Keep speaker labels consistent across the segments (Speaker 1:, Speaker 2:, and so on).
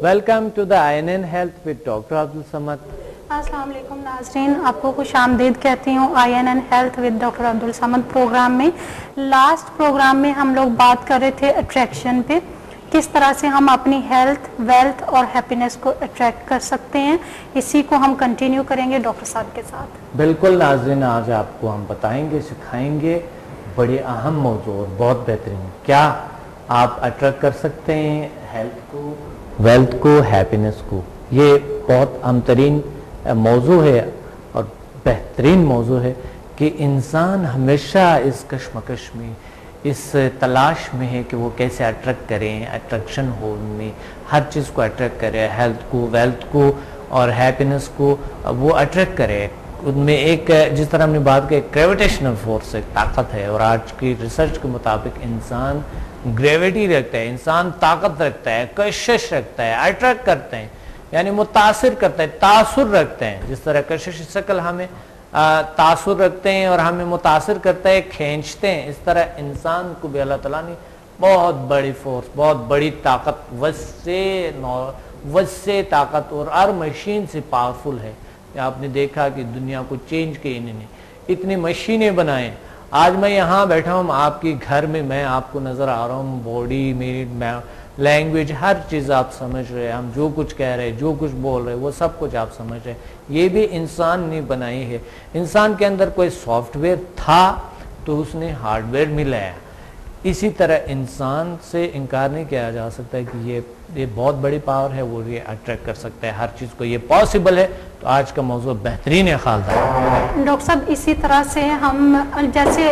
Speaker 1: Welcome to the INN health with doctor Abdus Samad.
Speaker 2: السلام علیکم ناظرین, آپ کو خوش آمدید کہتی ہوں INN health with doctor Abdus Samad program میں. لاسٹ پروگرام میں ہم لوگ بات کر رہے تھے اٹریکشن پہ, کس طرح سے ہم اپنی ہیلتھ, ویلتھ اور ہیپینس کو اٹریکٹ کر سکتے ہیں. اسی کو ہم کنٹینیو کریں گے ڈاکٹر صاحب کے ساتھ.
Speaker 1: بالکل ناظرین, آج آپ کو ہم بتائیں گے, سکھائیں گے بڑے اہم موضوع, بہت بہترین, کیا آپ اٹریکٹ کر سکتے ہیں ہیلتھ کو, ویلتھ کو, ہیپینس کو. یہ بہت اہم ترین موضوع ہے اور بہترین موضوع ہے کہ انسان ہمیشہ اس کشمکش میں, اس تلاش میں ہے کہ وہ کیسے اٹریکٹ کریں, اٹریکشن ہو میں ہر چیز کو اٹریکٹ کرے, ہیلتھ کو, ویلتھ کو اور ہیپینس کو وہ اٹریکٹ کرے. ان میں ایک, جس طرح ہم نے بات کی, گریویٹیشنل فورس, ایک طاقت ہے, اور آج کی ریسرچ کے مطابق انسان گریویٹی رکھتا ہے, انسان طاقت رکھتا ہے, کشش رکھتا ہے, اٹریکٹ کرتے ہیں یعنی متاثر کرتا ہے, تاثر رکھتے ہیں. جس طرح کشش شکل ہمیں تاثر رکھتے ہیں اور ہمیں متاثر کرتا ہے, کھینچتے ہیں, اس طرح انسان کو بھی اللہ تعالیٰ نے بہت بڑی فورس, بہت بڑی طاقت, وسع طاقت اور ہر مشین سے پاورفل ہے. آپ نے دیکھا کہ دنیا کو چینج کیا انہوں نے, اتنی مشینیں بنائیں. آج میں یہاں بیٹھا ہوں آپ کی گھر میں, میں آپ کو نظر آ رہا ہوں, باڈی میری لینگویج ہر چیز آپ سمجھ رہے, ہم جو کچھ کہہ رہے, جو کچھ بول رہے, وہ سب کچھ آپ سمجھ رہے. یہ بھی انسان نے بنائی ہے. انسان کے اندر کوئی سافٹ ویئر تھا تو اس نے ہارڈ ویئر ملایا. اسی طرح انسان سے انکار نہیں کیا جا سکتا کہ یہ بہت بڑی پاور ہے, وہ یہ اٹریکٹ کر سکتا ہے ہر چیز کو, یہ پاسبل ہے. تو آج کا موضوع بہترین ہے خالدہ.
Speaker 2: ڈاکٹر صاحب, اسی طرح سے ہم جیسے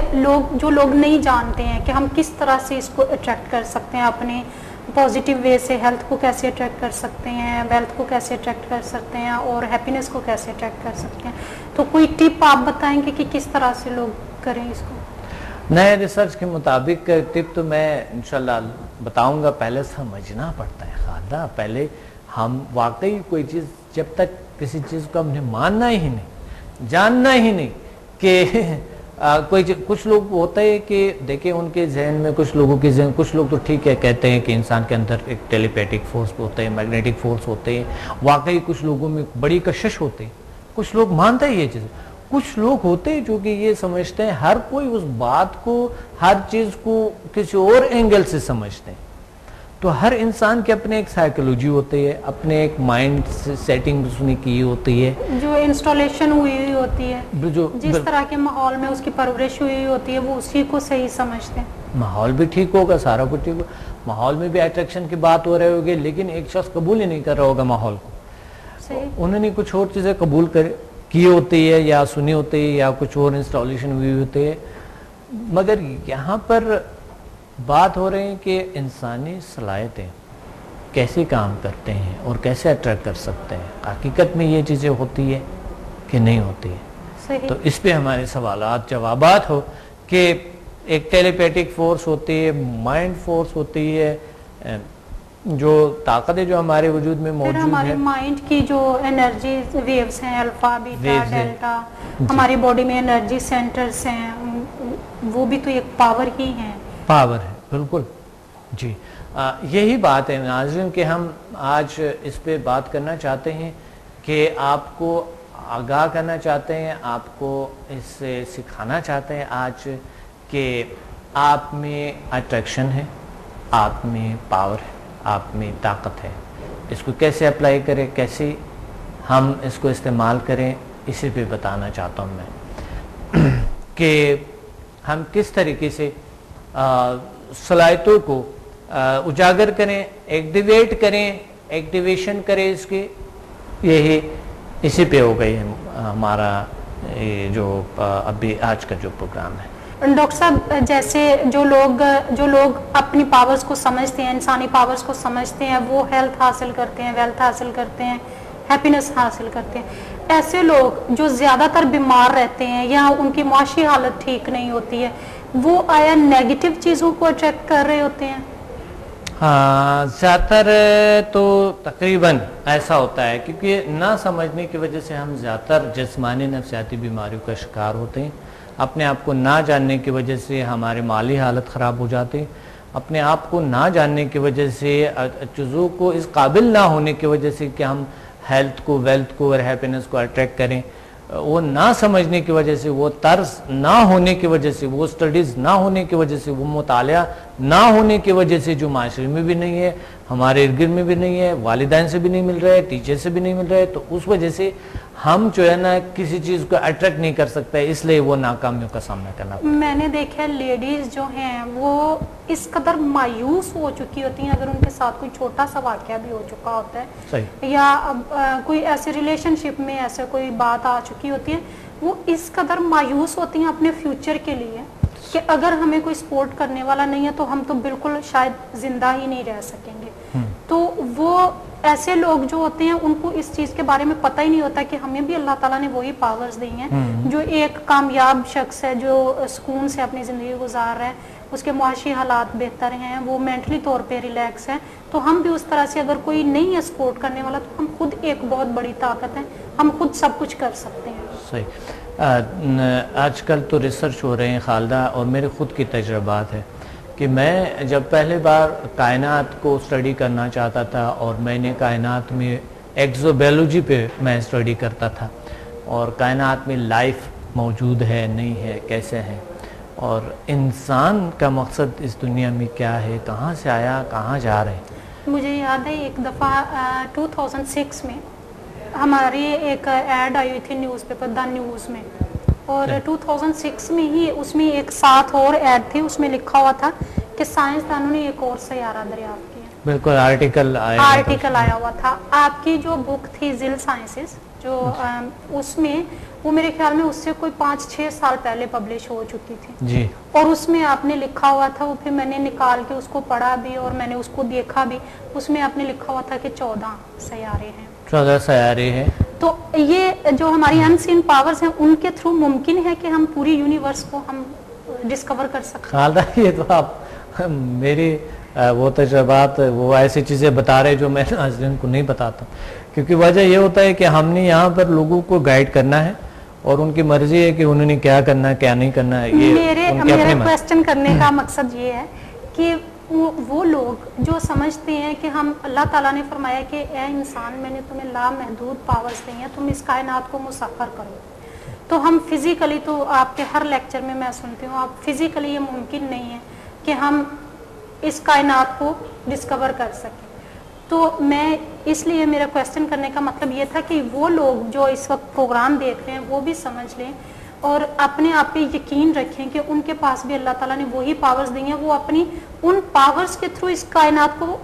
Speaker 2: جو لوگ نہیں جانتے ہیں کہ ہم کس طرح سے اس کو اٹریکٹ کر سکتے ہیں, اپنے پازیٹیو وے سے ہیلتھ کو کیسے اٹریکٹ کر سکتے ہیں, ویلتھ کو کیسے اٹریکٹ کر سکتے ہیں اور ہیپینس کو کیسے اٹریکٹ کر سکتے ہیں, تو کوئی ٹپ آپ بتائیں گے کہ کس طرح سے لوگ کریں اس کو؟
Speaker 1: نئے ریسرچ کے مطابق ٹپ تو میں انشاءاللہ بتاؤں گا. پہلے سمجھنا پڑتا ہے خالدہ, پہلے ہم واقعی کوئی چیز, جب تک کسی چیز کو ہم نے ماننا ہی نہیں, جاننا ہی نہیں کہ کچھ لوگ ہوتا ہے کہ دیکھیں ان کے ذہن میں, کچھ لوگوں کے ذہن, کچھ لوگ تو ٹھیک ہے کہتے ہیں کہ انسان کے اندر ایک ٹیلیپیتھک فورس ہوتے ہیں, میگنیٹک فورس ہوتے ہیں, واقعی کچھ لوگوں میں بڑی کشش ہوتی ہے, کچھ لوگ مانتے ہیں یہ چیز. کچھ لوگ ہوتے ہیں جو کہ یہ سمجھتے ہیں, ہر کوئی اس بات کو, ہر چیز کو کسی اور اینگل سے سمجھتے ہیں. تو ہر انسان کے اپنے ایک سائیکولوجی ہوتی ہے, اپنے ایک مائنڈ سیٹنگ اس نے کی ہوتی ہے,
Speaker 2: جو انسٹالیشن ہوئی ہوتی ہے, جس طرح کے ماحول میں اس کی پرورش ہوئی ہوتی ہے, وہ اسی کو صحیح سمجھتے ہیں.
Speaker 1: ماحول بھی ٹھیک ہوگا, سارا کچھ ٹھیک ہوگا, ماحول میں بھی اٹریکشن کی بات ہو رہی ہوگی, لیکن ایک شخص قبول ہی نہیں کر رہا ہوگا ماحول کو. انہوں نے کچھ اور چیزیں قبول کی ہوتی ہے, یا سنی ہوتی ہے, یا کچھ اور انسٹالیشن ہوئی ہوتی ہے. مگر یہاں پر بات ہو رہی ہے کہ انسانی صلاحیتیں کیسے کام کرتے ہیں اور کیسے اٹریکٹ کر سکتے ہیں. حقیقت میں یہ چیزیں ہوتی ہے کہ نہیں ہوتی ہے, تو اس پہ ہمارے سوالات جوابات ہو کہ ایک ٹیلیپیتھک فورس ہوتی ہے, مائنڈ فورس ہوتی ہے, جو طاقت ہے جو ہمارے وجود میں موجود ہے,
Speaker 2: ہمارے مائنڈ کی جو انرجی ویوز ہیں, الفا, بیٹا, ڈیلٹا, ہماری باڈی میں انرجی سینٹرز ہیں, وہ بھی تو ایک پاور ہی ہیں. پاور
Speaker 1: ہے, بالکل جی. یہی بات ہے ناظرین کہ ہم آج اس پہ بات کرنا چاہتے ہیں, کہ آپ کو آگاہ کرنا چاہتے ہیں, آپ کو اس سے سکھانا چاہتے ہیں آج کہ آپ میں اٹریکشن ہے, آپ میں پاور ہے, آپ میں طاقت ہے. اس کو کیسے اپلائی کریں, کیسے ہم اس کو استعمال کریں, اسی پہ بتانا چاہتا ہوں میں کہ ہم کس طریقے سے صلاحیتوں کو اجاگر کریں, ایکٹیویٹ کریں, ایکٹیویشن کریں اس کی. یہی اسی پہ ہو گئی ہے ہمارا جو ابھی آج کا جو پروگرام ہے.
Speaker 2: ڈاکٹر صاحب, جیسے جو لوگ اپنی پاورز کو سمجھتے ہیں, انسانی پاورز کو سمجھتے ہیں, وہ ہیلتھ حاصل کرتے ہیں, ویلتھ حاصل کرتے ہیں, ہیپینس حاصل کرتے ہیں. ایسے لوگ جو زیادہ تر بیمار رہتے ہیں یا ان کی معاشی حالت ٹھیک نہیں ہوتی ہے, وہ آیا نیگیٹو چیزوں کو اٹریکٹ کر رہے ہوتے ہیں؟
Speaker 1: ہاں, زیادہ تر تو تقریباً ایسا ہوتا ہے, کیونکہ نہ سمجھنے کی وجہ سے ہم زیادہ تر جسمانی نفسیاتی بیماریوں کا شکار ہوتے ہیں. اپنے آپ کو نہ جاننے کی وجہ سے ہمارے مالی حالت خراب ہو جاتی. اپنے آپ کو نہ جاننے کی وجہ سے، چیزوں کو اس قابل نہ ہونے کی وجہ سے کہ ہم ہیلتھ کو، ویلتھ کو اور ہیپینس کو اٹریکٹ کریں، وہ نہ سمجھنے کی وجہ سے، وہ طرز نہ ہونے کی وجہ سے، وہ سٹڈیز نہ ہونے کی وجہ سے، وہ مطالعہ نہ ہونے کی وجہ سے جو معاشرے میں بھی نہیں ہے، ہمارے ارد گرد میں بھی نہیں ہے، والدین سے بھی نہیں مل رہا ہے، ٹیچر سے بھی نہیں مل رہا ہے، تو اس وجہ سے ہم جو ہے نا کسی چیز کو اٹریکٹ نہیں کر سکتے، اس لیے وہ ناکامیوں کا سامنا کرنا پڑتا ہے۔
Speaker 2: میں نے دیکھا لیڈیز جو ہیں وہ اس قدر مایوس ہو چکی ہوتی ہیں اگر ان کے ساتھ کوئی چھوٹا سا واقعہ بھی ہو چکا ہوتا ہے،
Speaker 1: صحیح،
Speaker 2: یا کوئی ایسے ریلیشن شپ میں ایسے کوئی بات آ چکی ہوتی ہے، وہ اس قدر مایوس ہوتی ہیں اپنے فیوچر کے لیے کہ اگر ہمیں کوئی سپورٹ کرنے والا نہیں ہے تو ہم تو بالکل شاید زندہ ہی نہیں رہ سکیں گے۔ تو وہ ایسے لوگ جو ہوتے ہیں ان کو اس چیز کے بارے میں پتہ ہی نہیں ہوتا کہ ہمیں بھی اللہ تعالیٰ نے وہی پاورز دی ہیں، جو ایک کامیاب شخص ہے جو سکون سے اپنی زندگی گزار رہا ہے، اس کے معاشی حالات بہتر ہیں، وہ مینٹلی طور پہ ریلیکس ہے، تو ہم بھی اس طرح سے اگر کوئی نہیں ہے سپورٹ کرنے والا تو ہم خود ایک بہت بڑی طاقت ہے، ہم خود سب کچھ کر سکتے ہیں۔
Speaker 1: صحیح، آج کل تو ریسرچ ہو رہے ہیں خالدہ، اور میرے خود کی تجربات ہے کہ میں جب پہلے بار کائنات کو اسٹڈی کرنا چاہتا تھا، اور میں نے کائنات میں ایکزو بیولوجی پہ میں اسٹڈی کرتا تھا، اور کائنات میں لائف موجود ہے نہیں ہے، کیسے ہے، اور انسان کا مقصد اس دنیا میں کیا ہے، کہاں سے آیا، کہاں جا رہے ہیں۔
Speaker 2: مجھے یاد ہے ایک دفعہ 2006 میں ہماری ایک ایڈ آئی ہوئی تھی نیوز پیپر دا نیوز میں، اور 2006 میں ہی اس میں ایک ساتھ اور ایڈ تھی، اس میں لکھا ہوا تھا کہ سائنسدانوں نے ایک اور سیارہ دریافت کیا۔
Speaker 1: بالکل آرٹیکل
Speaker 2: آیا ہوا تھا۔ آپ کی جو بک تھی ذیل سائنسز، جو اس میں وہ میرے خیال میں اس سے کوئی 5-6 سال پہلے پبلش ہو چکی تھی
Speaker 1: جی،
Speaker 2: اور اس میں آپ نے لکھا ہوا تھا، وہ پھر میں نے نکال کے اس کو پڑھا بھی اور میں نے اس کو دیکھا بھی، اس میں آپ نے لکھا ہوا تھا کہ 14 سیارے ہیں،
Speaker 1: 14 سیارے ہیں۔
Speaker 2: تو یہ جو ہماری ان سین پاورز ہیں ان کے تھرو ممکن ہے کہ ہم پوری یونیورس کو ہم ڈسکور کر سکتے ہیں۔
Speaker 1: خالدہ یہ تو آپ میری وہ تجربات، وہ ایسی چیزیں بتا رہے جو میں ناظرین کو نہیں بتاتا، کیونکہ وجہ یہ ہوتا ہے کہ ہم نے یہاں پر لوگوں کو گائیڈ کرنا ہے، اور ان کی مرضی ہے کہ انہوں نے کیا کرنا ہے کیا نہیں کرنا ہے۔
Speaker 2: میرے کوسچن کرنے کا مقصد یہ ہے کہ وہ لوگ جو سمجھتے ہیں کہ ہم اللہ تعالیٰ نے فرمایا کہ اے انسان میں نے تمہیں لامحدود پاورز دی ہیں، تم اس کائنات کو مسخر کرو، تو ہم فزیکلی، تو آپ کے ہر لیکچر میں سنتی ہوں آپ فزیکلی یہ ممکن نہیں ہے کہ ہم اس کائنات کو ڈسکور کر سکیں۔ تو میں اس لیے میرا کوسچن کرنے کا مطلب یہ تھا کہ وہ لوگ جو اس وقت پروگرام دیکھ رہے ہیں وہ بھی سمجھ لیں اور اپنے آپ پہ یقین رکھیں کہ ان کے پاس بھی اللہ تعالیٰ نے وہی پاورز دی ہیں، وہ اپنی ان پاورز کے تھرو اس کائنات کو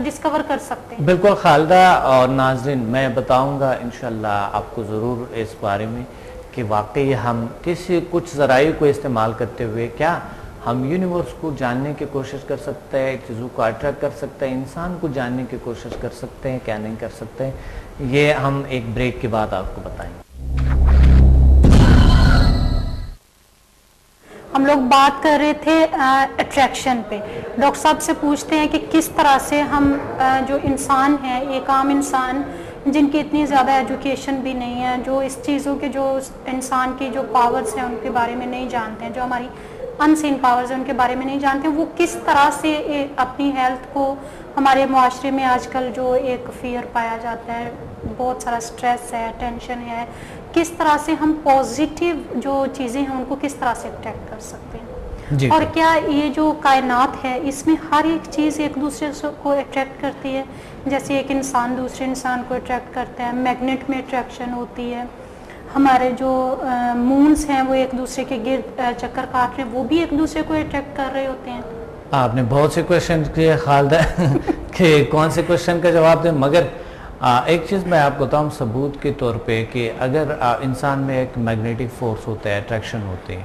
Speaker 2: ڈسکور کر سکتے ہیں۔
Speaker 1: بالکل خالدہ اور ناظرین، میں بتاؤں گا انشاءاللہ آپ کو ضرور اس بارے میں کہ واقعی ہم کچھ ذرائع کو استعمال کرتے ہوئے کیا ہم یونیورس کو جاننے کی کوشش کر سکتے ہیں، چیزوں کو اٹریکٹ کر سکتے ہیں، انسان کو جاننے کی کوشش کر سکتے ہیں، کیا نہیں کر سکتے ہیں، یہ ہم ایک بریک کے بعد آپ کو بتائیں گے۔
Speaker 2: ہم لوگ بات کر رہے تھے اٹریکشن پہ، ڈاکٹر صاحب سے پوچھتے ہیں کہ کس طرح سے ہم جو انسان ہیں، ایک عام انسان جن کی اتنی زیادہ ایجوکیشن بھی نہیں ہے، جو اس چیزوں کے جو انسان کی جو پاورز ہیں ان کے بارے میں نہیں جانتے ہیں، جو ہماری ان سین پاورز ہیں ان کے بارے میں نہیں جانتے ہیں، وہ کس طرح سے اپنی ہیلتھ کو، ہمارے معاشرے میں آج کل جو ایک فیئر پایا جاتا ہے، بہت سارا سٹریس ہے، ٹینشن ہے، کس طرح سے ہم پازیٹیو جو چیزیں ہیں ان کو کس طرح سے اٹریکٹ کر سکتے ہیں جی۔ اور کیا یہ جو کائنات ہے اس میں ہر ایک چیز ایک دوسرے کو اٹریکٹ کرتی ہے، جیسے ایک انسان دوسرے انسان کو اٹریکٹ کرتا ہے، میگنیٹ میں اٹریکشن ہوتی ہے، ہمارے جو مونز ہیں وہ ایک دوسرے کے گرد چکر کاٹ رہے ہیں، وہ بھی ایک دوسرے کو اٹریکٹ کر رہے ہوتے ہیں۔
Speaker 1: آپ نے بہت سے کوشچن کیے خالدہ کہ کون سے کوشچن کا جواب دیں، مگر ایک چیز میں آپ کو بتاؤں ثبوت کے طور پہ کہ اگر انسان میں ایک میگنیٹک فورس ہوتا ہے، اٹریکشن ہوتی ہے،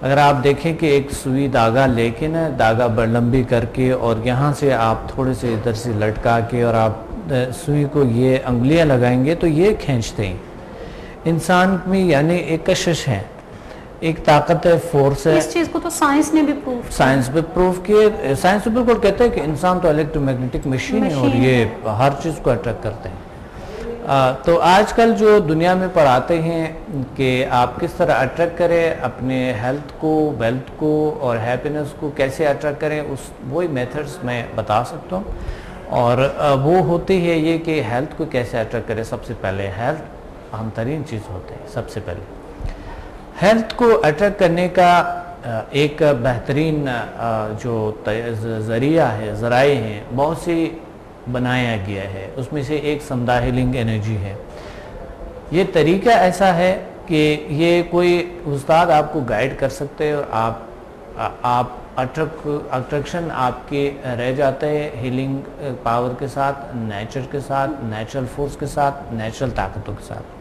Speaker 1: اگر آپ دیکھیں کہ ایک سوئی دھاگا لے کے نا، دھاگا لمبی کر کے اور یہاں سے آپ تھوڑے سے ادھر سے لٹکا کے اور آپ سوئی کو یہ انگلیاں لگائیں گے تو یہ کھینچتے ہیں انسان میں، یعنی ایک کشش ہے، ایک طاقت ہے، فورس ہے۔
Speaker 2: اس چیز کو تو سائنس نے بھی پروف،
Speaker 1: سائنس بھی پروف کیے، سائنس بھی بالکل کہتے ہیں کہ انسان تو الیکٹرو میگنیٹک مشین ہے اور یہ ہر چیز کو اٹریکٹ کرتے ہیں۔ تو آج کل جو دنیا میں پڑھاتے ہیں کہ آپ کس طرح اٹریکٹ کریں اپنے ہیلتھ کو، ویلتھ کو اور ہیپینس کو کیسے اٹریکٹ کریں، وہی میتھڈز میں بتا سکتا ہوں. اور وہ ہوتی ہے یہ کہ ہیلتھ کو کیسے اٹریکٹ کریں. سب سے پہلے ہیلتھ اہم ترین چیز ہوتے ہیں. سب سے پہلے ہیلتھ کو اٹریکٹ کرنے کا ایک بہترین جو ذریعہ ہے، ذرائع ہیں، بہت سی بنایا گیا ہے. اس میں سے ایک سمدھا ہیلنگ انرجی ہے. یہ طریقہ ایسا ہے کہ یہ کوئی استاد آپ کو گائیڈ کر سکتے ہیں اور آپ اٹریکشن آپ کے رہ جاتے ہیں ہیلنگ پاور کے ساتھ، نیچر کے ساتھ، نیچرل فورس کے ساتھ، نیچرل طاقتوں کے ساتھ.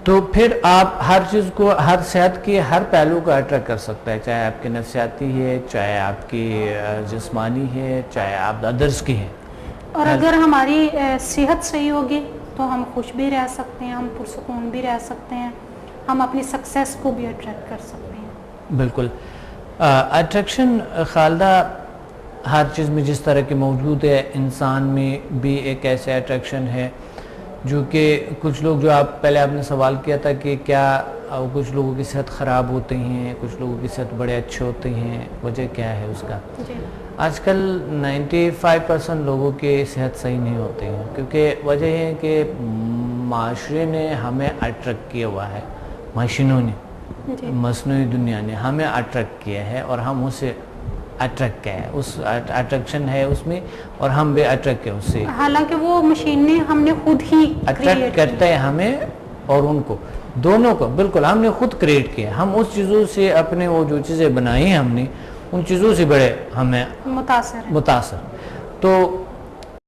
Speaker 1: تو پھر آپ ہر چیز کو، ہر صحت کے ہر پہلو کو اٹریکٹ کر سکتا ہے، چاہے آپ کی نفسیاتی ہے، چاہے آپ کی جسمانی ہے، چاہے آپ ادرس کی ہے.
Speaker 2: اور اگر ہماری صحت صحیح ہوگی تو ہم خوش بھی رہ سکتے ہیں، ہم پرسکون بھی رہ سکتے ہیں، ہم اپنی سکسیس کو بھی اٹریکٹ کر سکتے ہیں.
Speaker 1: بالکل. اٹریکشن خالدہ ہر چیز میں جس طرح کی موجود ہے، انسان میں بھی ایک ایسے اٹریکشن ہے جو کہ کچھ لوگ، جو پہلے آپ نے سوال کیا تھا کہ کیا کچھ لوگوں کی صحت خراب ہوتے ہیں، کچھ لوگوں کی صحت بڑے اچھے ہوتے ہیں، وجہ کیا ہے اس کا؟ آج کل 95% لوگوں کی صحت صحیح نہیں ہوتی ہیں، کیونکہ وجہ یہ ہے کہ معاشرے نے ہمیں اٹریکٹ کیا ہوا ہے، مشینوں نے، مصنوعی دنیا نے ہمیں اٹریکٹ کیا ہے اور ہم اسے اٹریکٹ کیا ہے، اس اٹریکشن ہے اس میں، اور ہم بھی اٹریکٹ ہیں اس سے.
Speaker 2: حالانکہ وہ مشین نے ہم نے خود ہی
Speaker 1: اٹریکٹ کرتے ہیں ہمیں اور ان کو، دونوں کو. بالکل ہم نے خود کریٹ کیا. ہم اس چیزوں سے اپنے وہ جو چیزیں بنائی ہیں ہم نے، ان چیزوں سے بڑے ہمیں متاثر. تو